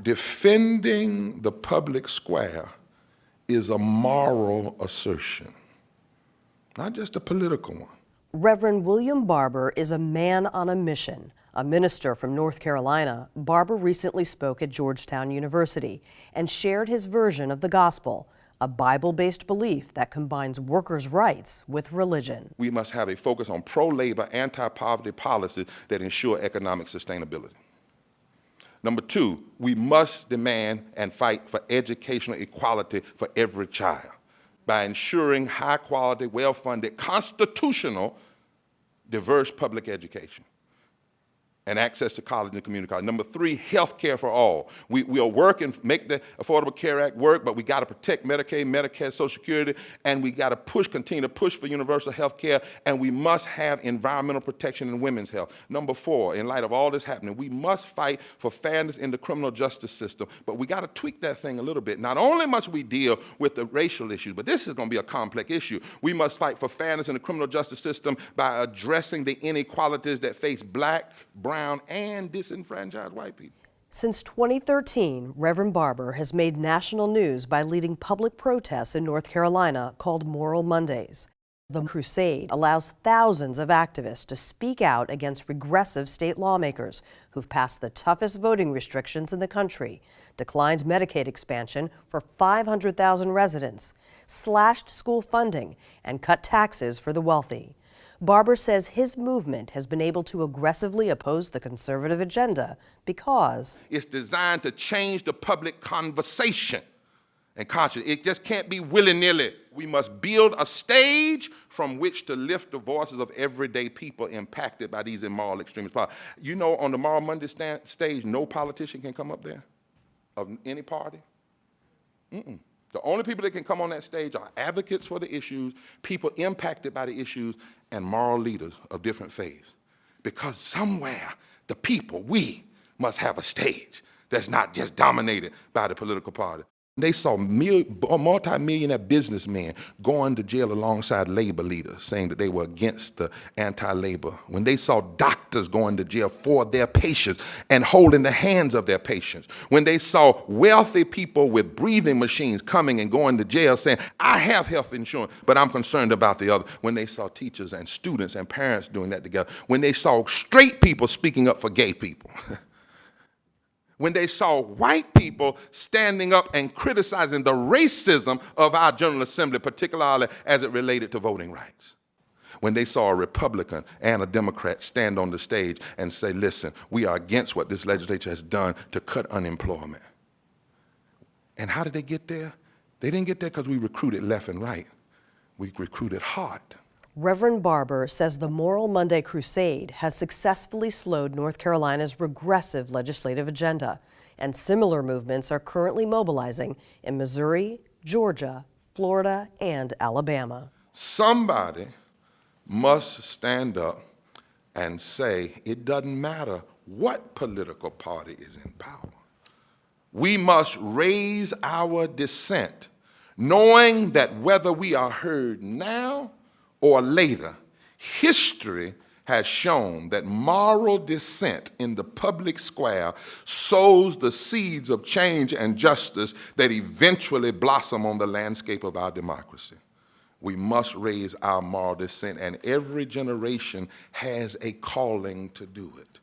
defending the public square is a moral assertion, not just a political one. Reverend William Barber is a man on a mission. A minister from North Carolina, Barber recently spoke at Georgetown University and shared his version of the gospel, a Bible-based belief that combines workers' rights with religion. We must have a focus on pro-labor, anti-poverty policies that ensure economic sustainability. Number two, we must demand and fight for educational equality for every child by ensuring high-quality, well-funded, constitutional, diverse public education and access to college and community college. Number three, health care for all. We'll work and make the Affordable Care Act work, but we got to protect Medicaid, Medicare, Social Security, and we got to continue to push for universal health care, and we must have environmental protection in women's health. Number four, in light of all this happening, we must fight for fairness in the criminal justice system, but we got to tweak that thing a little bit. Not only must we deal with the racial issues, but this is going to be a complex issue. We must fight for fairness in the criminal justice system by addressing the inequalities that face black, brown, and disenfranchised white people. Since 2013, Reverend Barber has made national news by leading public protests in North Carolina called Moral Mondays. The crusade allows thousands of activists to speak out against regressive state lawmakers who've passed the toughest voting restrictions in the country, declined Medicaid expansion for 500,000 residents, slashed school funding, and cut taxes for the wealthy. Barber says his movement has been able to aggressively oppose the conservative agenda because it's designed to change the public conversation and conscience. It just can't be willy-nilly. We must build a stage from which to lift the voices of everyday people impacted by these immoral extremist policies. You know, on the Moral Monday stage, no politician can come up there of any party. The only people that can come on that stage are advocates for the issues, people impacted by the issues, and moral leaders of different faiths. Because somewhere, the people, we, must have a stage that's not just dominated by the political party. They saw multi-millionaire businessmen going to jail alongside labor leaders, saying that they were against the anti-labor. When they saw doctors going to jail for their patients and holding the hands of their patients. When they saw wealthy people with breathing machines coming and going to jail saying, I have health insurance, but I'm concerned about the other. When they saw teachers and students and parents doing that together. When they saw straight people speaking up for gay people. When they saw white people standing up and criticizing the racism of our General Assembly, particularly as it related to voting rights. When they saw a Republican and a Democrat stand on the stage and say, listen, we are against what this legislature has done to cut unemployment. And how did they get there? They didn't get there because we recruited left and right. We recruited hard. Reverend Barber says the Moral Monday crusade has successfully slowed North Carolina's regressive legislative agenda, and similar movements are currently mobilizing in Missouri, Georgia, Florida, and Alabama. Somebody must stand up and say it doesn't matter what political party is in power. We must raise our dissent, knowing that whether we are heard now or later, history has shown that moral dissent in the public square sows the seeds of change and justice that eventually blossom on the landscape of our democracy. We must raise our moral dissent, and every generation has a calling to do it.